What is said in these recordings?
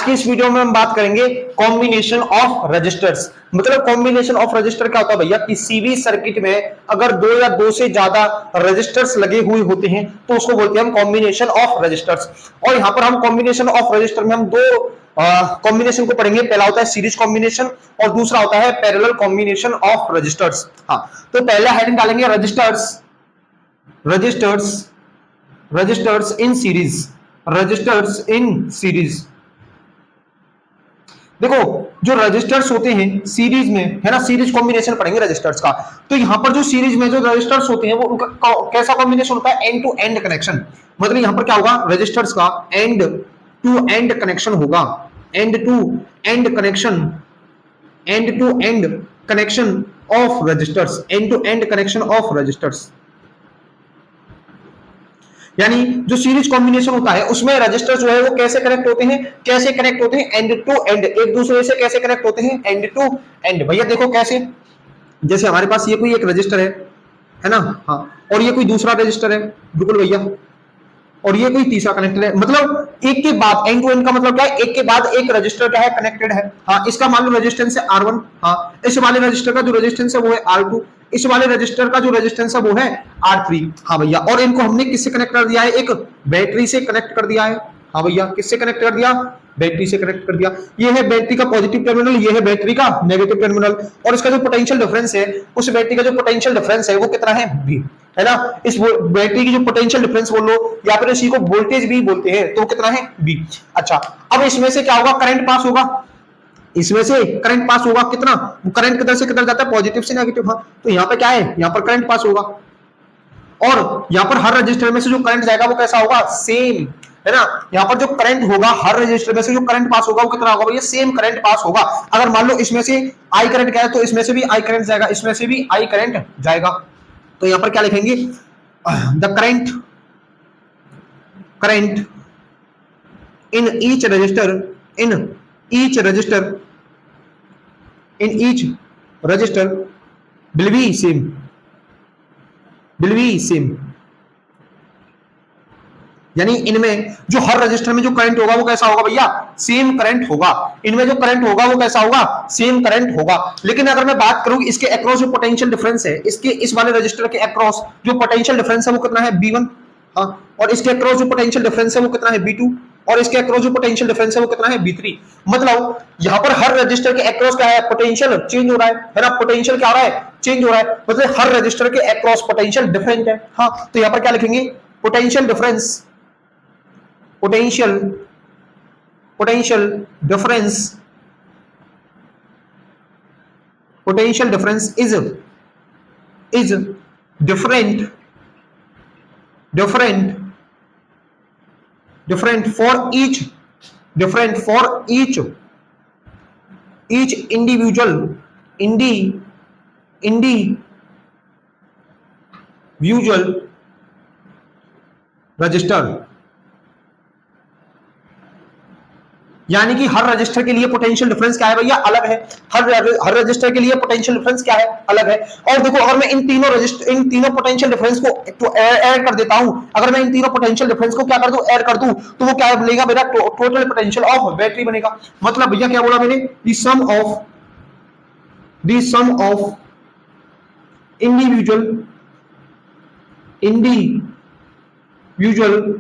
की इस वीडियो में हम बात करेंगे कॉम्बिनेशन ऑफ रजिस्टर्स। मतलब कॉम्बिनेशन ऑफ रजिस्टर क्या होता है भैया, कि सीरीज सर्किट में अगर दो या दो से ज्यादा रजिस्टर्स लगे हुए होते हैं तो उसको बोलते हैं हम कॉम्बिनेशन ऑफ रजिस्टर्स। और यहां पर हम कॉम्बिनेशन ऑफ रजिस्टर में हम दो कॉम्बिनेशन को पढ़ेंगे। पहला होता है सीरीज कॉम्बिनेशन और दूसरा होता है पैरेलल कॉम्बिनेशन ऑफ रजिस्टर्स। हाँ, तो पहला हेडिंग डालेंगे registers, registers, registers in series, registers in series. देखो जो रजिस्टर्स होते हैं सीरीज में, है ना, सीरीज कॉम्बिनेशन पढ़ेंगे रजिस्टर्स का। तो यहां पर जो सीरीज में जो रजिस्टर्स होते हैं वो उनका कैसा कॉम्बिनेशन होता है, एंड टू एंड कनेक्शन। मतलब यहां पर क्या होगा, रजिस्टर्स का एंड टू एंड कनेक्शन होगा, end to end connection, end to end connection of registers, end to end connection of registers. यानी जो सीरीज कॉम्बिनेशन होता है उसमें रजिस्टर जो है वो कैसे कनेक्ट होते हैं, कैसे कनेक्ट होते हैं, एंड टू एंड, एक दूसरे से कैसे कनेक्ट होते हैं, एंड टू एंड। भैया देखो कैसे, जैसे हमारे पास ये कोई एक रजिस्टर है ना, हाँ, और ये कोई दूसरा रजिस्टर है, बिल्कुल भैया, और ये कोई तीसरा कनेक्टेड है। मतलब एक के बाद, एंड टू एंड का मतलब क्या है, एक के बाद एक रजिस्टर क्या है, कनेक्टेड है। हाँ, इसका मान लो रेजिस्टेंस है R1, हाँ, इस वाले रजिस्टर का जो रेजिस्टेंस है वो है R2, इस वाले रजिस्टर का जो रेजिस्टेंस है वो है R3। हाँ भैया, और इनको हमने किससे कनेक्ट कर दिया है, एक बैटरी से कनेक्ट कर दिया है। हाँ भैया, किससे कनेक्ट कर दिया, बैटरी से कनेक्ट कर दिया। ये है बैटरी का पॉजिटिव टर्मिनल, ये है बैटरी का नेगेटिव टर्मिनल, और इसका जो पोटेंशियल डिफरेंस है, उस बैटरी का जो पोटेंशियल डिफरेंस है वो कितना है, V, है ना। इस बैटरी की जो पोटेंशियल डिफरेंस बोल लो या फिर इसी को वोल्टेज भी बोलते हैं, तो कितना है, V। अच्छा, अब इसमें से क्या होगा, करंट पास होगा, इसमें से करंट पास होगा, कितना, करंट किधर से किधर जाता है, पॉजिटिव से नेगेटिव। हाँ, तो यहाँ पे क्या है, यहाँ पर करंट पास होगा, और यहाँ पर हर रजिस्टर में से जो करंट जाएगा वो कैसा होगा, सेम, है ना। यहाँ पर जो करंट होगा, हर रजिस्टर में से जो करंट पास होगा वो कितना होगा भैया, सेम करंट पास होगा। अगर मान लो इसमें से आई करंट क्या है, तो इसमें से भी आई करंट जाएगा, इसमें से भी आई करंट जाएगा। तो यहाँ पर क्या लिखेंगे, the current, current in each resistor, in each resistor, in each resistor will be same, will be same। यानी इनमें जो हर रजिस्टर में जो करंट होगा वो कैसा होगा भैया, सेम करंट होगा। इनमें जो करंट होगा वो कैसा होगा, सेम करंट होगा। लेकिन अगर मैं बात करूं इसके अक्रॉस जो पोटेंशियल डिफरेंस है, इसके इस वाले रजिस्टर के अक्रॉस जो पोटेंशियल डिफरेंस है वो कितना है, B1, हाँ, और इसके अक्रॉस जो पोटेंशियल डिफरेंस है वो कितना है, B2, और इसके अक्रॉस जो पोटेंशियल डिफरेंस है वो कितना है, B3। मतलब यहां पर हर रजिस्टर के अक्रॉस क्या है, पोटेंशियल चेंज हो रहा है ना, पोटेंशियल क्या हो रहा है, चेंज हो रहा है। मतलब हर रजिस्टर के अक्रॉस पोटेंशियल डिफरेंट है। हाँ, तो यहां पर क्या लिखेंगे, potential difference, potential, potential difference, potential difference is different, different, different for each, different for each, each individual, individual register। यानी कि हर रजिस्टर के लिए पोटेंशियल डिफरेंस क्या है भैया, अलग है। हर रजिस्टर के लिए पोटेंशियल डिफरेंस क्या है, अलग है। और देखो अगर मैं इन तीनों रजिस्टर, इन तीनों पोटेंशियल डिफरेंस को तो ऐड कर देता हूं, अगर मैं इन तीनों पोटेंशियल डिफरेंस को क्या कर दूं, ऐड कर दूं, तो वो क्या बनेगा, मेरा टोटल पोटेंशियल ऑफ बैटरी बनेगा। मतलब भैया क्या बोला मैंने, the sum of individual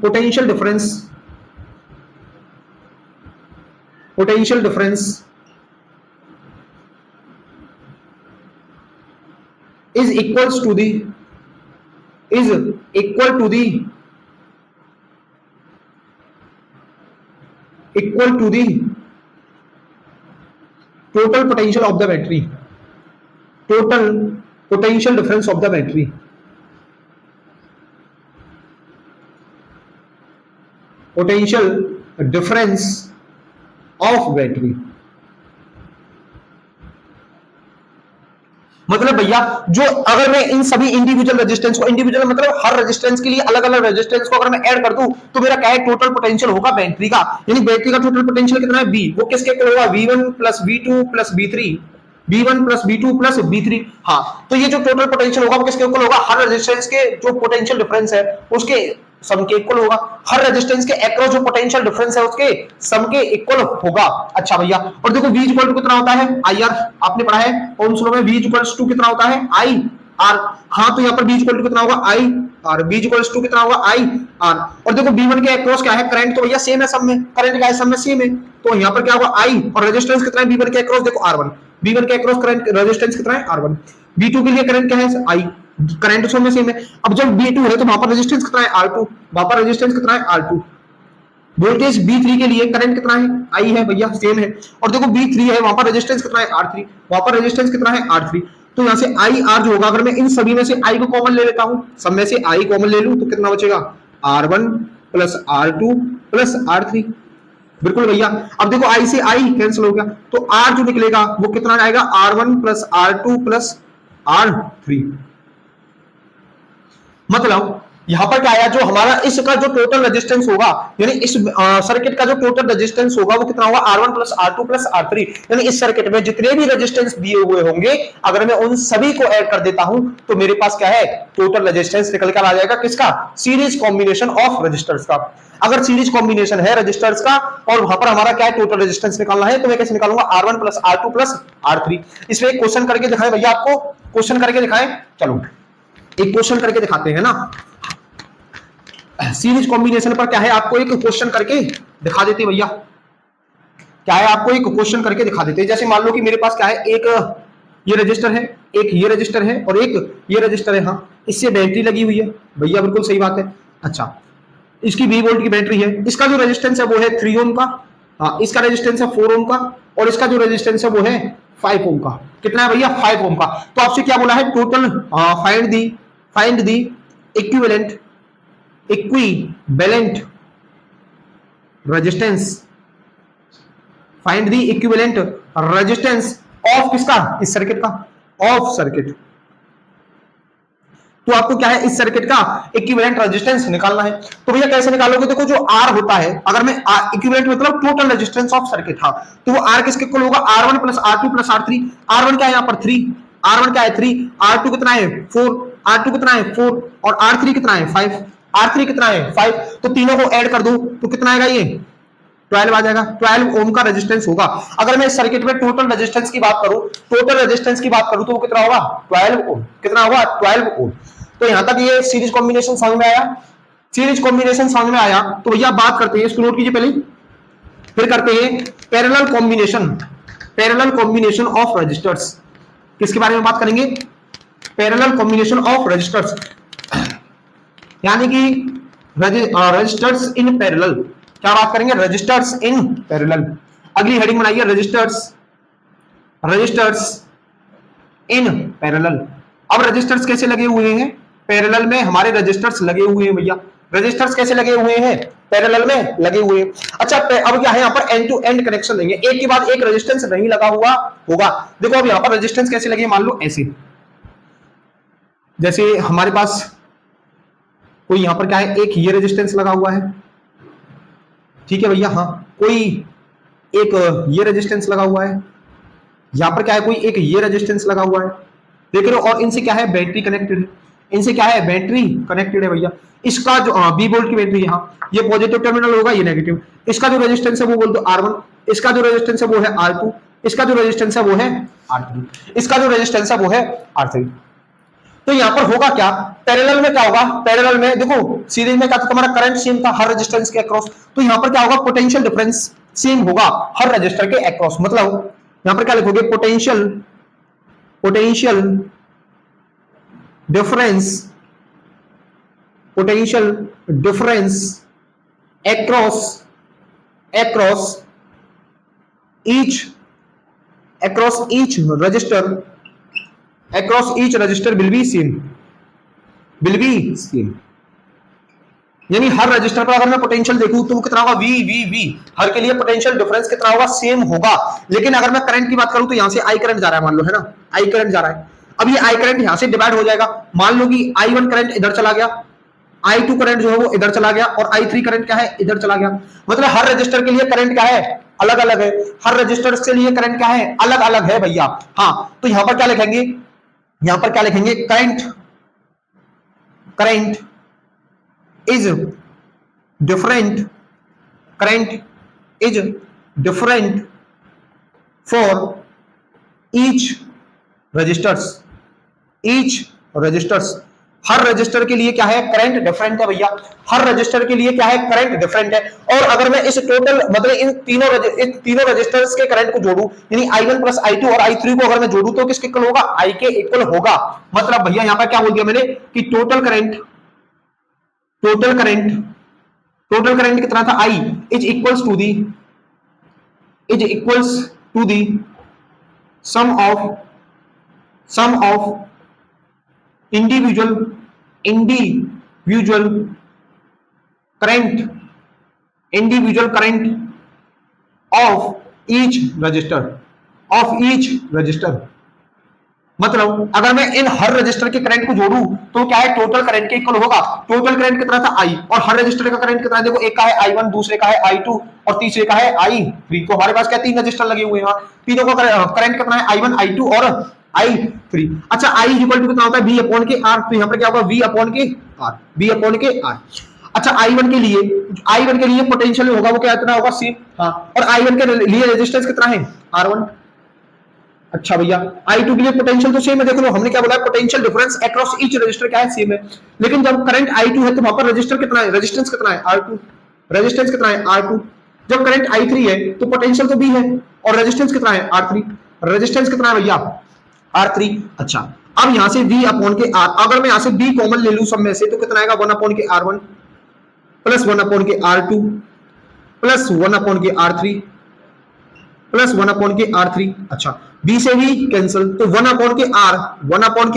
potential difference, potential difference is equals to the, is equal to the, equal to the total potential of the battery, total potential difference of the battery, potential difference of battery. मतलब भैया जो अगर मैं इन सभी individual resistance को, individual मतलब हर resistance के लिए अलग अलग रेजिस्टेंस को अगर मैं ऐड कर दूं तो मेरा क्या है, टोटल पोटेंशियल होगा बैटरी का। यानी बैटरी का टोटल पोटेंशियल कितना है, B, वो किसके इक्वल होगा, V1 plus V2 plus B3, B1 plus B2 plus B3। हाँ, तो ये जो टोटल पोटेंशियल होगा वो किसके इक्वल होगा, हर रेजिस्टेंस के जो पोटेंशियल डिफरेंस है उसके सम के इक्वल होगा। हर रेजिस्टेंस के अक्रॉस जो पोटेंशियल डिफरेंस है उसके सम के इक्वल होगा। अच्छा भैया, और देखो V इक्वल टू कितना होता है IR, आपने पढ़ा है ओम्स लॉ में V इक्वल टू कितना होता है I R। हाँ, तो यहाँ पर V इक्वल टू कितना होगा I R, V equal to कितना होगा I R। और देखो V1 के अक्रॉस क्या है करंट, तो भैया सेम है सब में, करंट क्या है सब में सेम है, तो यहाँ पर क्या होगा I, और रेजिस्टेंस कितना है V1 के अक्रॉस, देखो R1, V1 के अक्रॉस करंट रेजिस्टेंस कितना है R1, V2 के लिए करंट क्या है I, करंट सब में सेम है। अब जब V2 है तो वहां पर रेजिस्टेंस कितना है R2, वहां पर रेजिस्टेंस कितना है R2, वोल्टेज V3 के लिए करंट कितना है I है भैया सेम है, और देखो V3 है वहां पर रेजिस्टेंस कितना है R3, वहां पर रेजिस्टेंस कितना है R3, तो यहां से IR जो होगा, अगर मैं इन सभी में से I को कॉमन ले लेता हूं, सब में से I कॉमन ले लूं तो कितना बचेगा R1 plus R2 plus R3। बिल्कुल भैया, अब देखो I से I कैंसिल हो गया, तो R जो निकलेगा वो कितना आएगा R1 plus R2 plus R3। मतलब यहां पर क्या आया, जो हमारा इसका जो टोटल रेजिस्टेंस होगा, यानी इस सर्किट का जो टोटल रेजिस्टेंस होगा वो कितना होगा R1 plus R2 plus R3, यानी इस सर्किट में जितने भी रेजिस्टेंस दिए हुए होंगे अगर मैं उन सभी को ऐड कर देता हूं तो मेरे पास क्या है टोटल रेजिस्टेंस निकल कर आ जाएगा, किसका, सीरीज कॉम्बिनेशन ऑफ रजिस्टर्स का। अगर सीरीज कॉम्बिनेशन है रजिस्टर्स का और वहां पर हमारा क्या है टोटल रेजिस्टेंस निकालना है, तो मैं कैसे निकालूंगा R1 plus R2 plus R3। इसमें एक क्वेश्चन करके दिखाएं भैया, आपको क्वेश्चन करके दिखाएं, चलो एक क्वेश्चन करके दिखाते हैं ना, सीरीज कॉम्बिनेशन पर क्या है आपको एक क्वेश्चन करके दिखा देते भैया, क्या है आपको एक क्वेश्चन करके दिखा देते। जैसे मान लो कि मेरे पास क्या है, एक ये रजिस्टर है, एक ये रजिस्टर है और एक ये रजिस्टर है, हाँ इससे बैटरी लगी हुई है भैया, बिल्कुल सही बात है। अच्छा, इसकी 20 वोल्ट की बैटरी है, इसका जो रेजिस्टेंस है वो है 3 ओम का, हाँ इसका रेजिस्टेंस है 4 ओम का, और इसका जो रेजिस्टेंस है वो है 5 ओम का। कितना है भैया 5 ओम का। तो आपसे क्या बोला है total find the equivalent equivalent resistance, find the equivalent resistance of किसका, इस सर्किट का, ऑफ सर्किट। तो आपको क्या है इस सर्किट का इक्विवेलेंट रेजिस्टेंस निकालना है। तो भैया कैसे निकालोगे, देखो जो R होता है, अगर मैं इक्विवेलेंट मतलब टोटल रेजिस्टेंस ऑफ सर्किट, हाँ तो वो R किसके इक्वल होगा R1 plus R2 plus R3। R1 क्या है यहाँ पर 3, R1 क्या है 3, R2 कितना है 4, R2 कितना है 4 और R3 कितना है 5, R3 कितना है 5, तो तीनों को ऐड कर दो तो कितना आएगा ये 12 आ जाएगा, 12 ओम का रेजिस्टेंस होगा। अगर मैं इस सर्किट में टोटल रेजिस्टेंस की बात करूं, तो वो कितना होगा 12 ओम, कितना होगा 12 ओम। तो यहां तक ये सीरीज कॉम्बिनेशन समझ में आया, सीरीज कॉम्बिनेशन समझ में आया। तो भैया बात करते हैं, इसको नोट कीजिए पहले, फिर करते हैं पैरेलल कॉम्बिनेशन ऑफ रजिस्टर्स। किसके बारे में बात करेंगे, पैरेलल कॉम्बिनेशन ऑफ रजिस्टर्स, यानी कि रजिस्टर्स इन पैरेलल। क्या बात करेंगे, रजिस्टर्स इन पैरेलल। अगली हेडिंग बनाइए रजिस्टर्स इन पैरेलल। अब रजिस्टर्स कैसे लगे हुए हैं, पैरेलल में हमारे रजिस्टर्स लगे हुए हैं भैया। रजिस्टर्स कैसे लगे हुए हैं, पैरेलल में लगे हुए हैं। अच्छा, अब क्या है यहाँ पर एंड टू एंड कनेक्शन देंगे, एक के बाद एक रेजिस्टेंस नहीं लगा हुआ होगा। देखो अब यहाँ पर रेजिस्टेंस कैसे लगे, मान लो ऐसे, जैसे हमारे पास कोई यहाँ पर क्या है एक ये रेजिस्टेंस लगा हुआ है, ठीक है भैया, हाँ कोई एक ये रेजिस्टेंस लगा हुआ है, यहाँ पर क्या है कोई एक ये रेजिस्टेंस लगा हुआ है, देख रहे हो, और इनसे क्या है बैटरी कनेक्टेड है, इनसे क्या है बैटरी कनेक्टेड है भैया। इसका जो 20 वोल्ट की बैटरी है, हाँ ये पॉजिटिव टर्मिनल होगा, ये नेगेटिव। इसका जो रेजिस्टेंस है वो बोल दो R1, इसका जो रेजिस्टेंस है वो है R2, इसका जो रेजिस्टेंस है वो है R3, इसका जो रेजिस्टेंस है वो है R3। तो यहां पर होगा क्या, पैरेलल में क्या होगा, पैरेलल में देखो सीरीज में क्या था तुम्हारा करंट सेम था हर रेजिस्टेंस के अक्रॉस, तो यहां पर क्या होगा पोटेंशियल डिफरेंस सेम होगा हर रजिस्टर के अक्रॉस। मतलब यहां पर क्या लिखोगे, potential difference across each register will be same। यानी हर रजिस्टर पर अगर मैं पोटेंशियल देखूं तो वो कितना होगा V हर के लिए पोटेंशियल डिफरेंस कितना होगा, सेम होगा। लेकिन अगर मैं करंट की बात करूं तो यहां से I करंट जा रहा है, मान लो है ना I करंट जा रहा है। अब ये I करंट यहां से डिवाइड हो जाएगा, मान लो कि I1 करंट इधर चला गया, I2 करंट जो है वो इधर चला गया और I3 करंट क्या है इधर चला गया। मतलब हर रजिस्टर के लिए करंट क्या है अलग अलग है, हर रजिस्टर के लिए करंट क्या है अलग अलग है भैया। हाँ तो यहां पर क्या लिखेंगे, is different, current is different for each registers, each registers, her register के लिए क्या है, करंट डिफरेंट है भैया, हर रजिस्टर के लिए क्या है, करंट डिफरेंट है। और अगर मैं इस टोटल मतलब इन तीनों रजिस्टर्स के करंट को जोड़ू, यानी I1 प्लस I2 और I3 को अगर मैं जोड़ू तो किसके इक्वल होगा, I के इक्वल होगा। मतलब भैया यहां पर क्या बोल दिया मैंने कि टोटल करंट कितना था, I is equals to the sum of individual current of each register, मतलब अगर मैं इन हर रजिस्टर के करंट को जोड़ू तो क्या है, टोटल करंट के इक्वल होगा। टोटल करंट कितना था, I, और हर रजिस्टर का करंट कितना है, देखो एक का है I1, दूसरे का है I2 और तीसरे का है I3। तो हमारे पास क्या तीन रजिस्टर लगे हुए हैं, तीनों का करंट कितना है, I1, I2 और I3। अच्छा, I इक्वल टू कितना होता है, V अपॉन के R। तो यहाँ पर क्या होगा, V अपॉन के R। अच्छा, I1 के लिए पोटेंशियल होगा वो क्या इतना होगा, C। हाँ, और I1 के लिए रेजिस्टेंस कितना है, R1। अच्छा भैया, I2 के लिए पोटेंशियल तो सेम है, देखो हमने क्या बोला, potential difference across each resistor क्या है, सेम है। लेकिन जब करंट I2 है तो वहां पर रेजिस्टेंस कितना है, R2। जब करंट I3 है तो पोटेंशियल तो B है और रेजिस्टेंस कितना है, R3। रेजिस्टेंस कितना है भैया, R3। अच्छा, अब यहां से V अपॉन के R, अगर मैं यहां से B कॉमन ले लूं सब में से तो कितना आएगा, 1 अपॉन के R1 प्लस 1 अपॉन के R2 प्लस 1 अपॉन के R3 प्लस 1 अपॉन के R3। अच्छा, B से V कैंसिल, तो 1 अपॉन के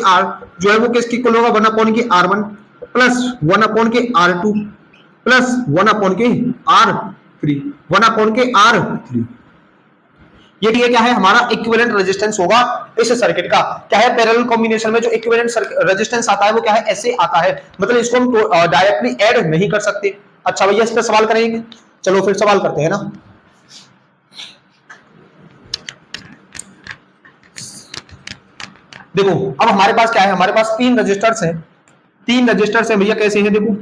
R जो है वो किसके इक्वल होगा, 1 अपॉन के R1 प्लस 1 अपॉन के R2 प्लस 1 अपॉन के R3, 1 अपॉन के R3। ये क्या है, हमारा इक्विवेलेंट रेजिस्टेंस होगा इस सर्किट का। क्या है, पैरेलल कॉम्बिनेशन में जो इक्विवेलेंट रेजिस्टेंस आता है वो क्या है, ऐसे आता है, मतलब इसको हम डायरेक्टली ऐड नहीं कर सकते। अच्छा भैया, इस पर सवाल करेंगे, चलो फिर सवाल करते हैं ना। देखो अब हमारे पास क्या है, हमारे पास तीन रजिस्टर्स हैं भैया, कैसे हैं देखो,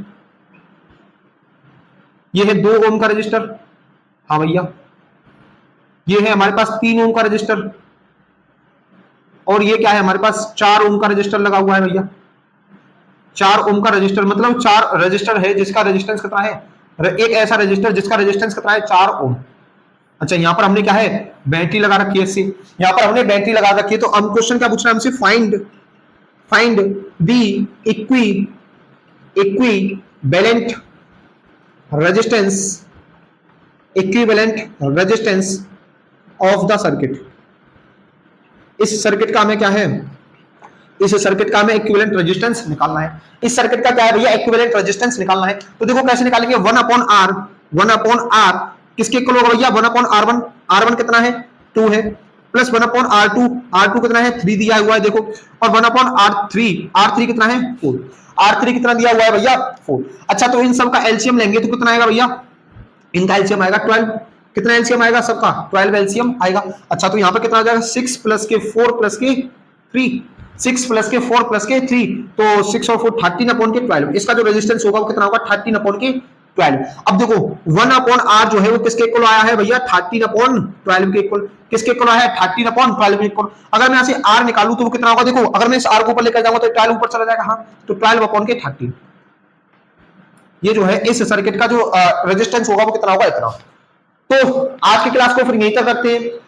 ये है 2 ओम का रजिस्टर, हाँ भैया, ये है हमारे पास 3 ओम का रजिस्टर, और ये क्या है हमारे पास 4 ओम का रजिस्टर लगा हुआ है भैया। 4 ओम का रजिस्टर मतलब 4 रजिस्टर है जिसका रेजिस्टेंस कितना है, एक ऐसा रजिस्टर जिसका रेजिस्टेंस कितना है, 4 ओम। अच्छा, यहां पर हमने क्या है, बैटरी लगा रखी है, इससे यहां पर हमने बैटरी लगा रखी है। तो हम क्वेश्चन क्या पूछ रहा है हमसे, find the equivalent resistance of the circuit. इस सर्किट का हमें क्या है, इस सर्किट का हमें इक्विवेलेंट रेजिस्टेंस निकालना है। इस सर्किट का क्या है भैया, इक्विवेलेंट रेजिस्टेंस निकालना है। तो देखो कैसे निकालेंगे, 1 अपॉन R किसके इक्वल होगा भैया, 1 अपॉन R1 कितना है, 2 है, प्लस 1 अपॉन R2 कितना है, 3 दिया हुआ है देखो, और 1 अपॉन R3 कितना है, 4। R3 कितना दिया हुआ है भैया, 4। अच्छा, तो इन सब का एलसीएम लेंगे तो कितना आएगा भैया, इनका एलसीएम आएगा 12। कितना एलसीएम आएगा सबका, 12 एलसीएम आएगा। अच्छा, तो यहाँ पर कितना आ जाएगा, 6 प्लस के 4 प्लस के 3, 6 प्लस के 4 प्लस के 3, तो 6 और 4 13 अपॉन के 12। इसका जो रेजिस्टेंस होगा वो कितना होगा, 13 अपॉन के 12। अब देखो 1 अपॉन R जो है वो किसके इक्वल आया है भैया, 13 अपॉन 12 के इक्वल। किसके इक्वल आया है, 13 अपॉन 12 के इक्वल। अगर मैं यहाँ से R निकालूं तो वो कितना होगा, देखो अगर मैं इस R को ऊपर लेकर जाऊंगा तो 12 ऊपर चला जाएगा, हाँ, तो 12 अपॉन के 13। ये जो है इस सर्किट का जो रेजिस्टेंस होगा वो कितना होगा, इतना। तो आज की क्लास को फिर यहीं तक रखते हैं।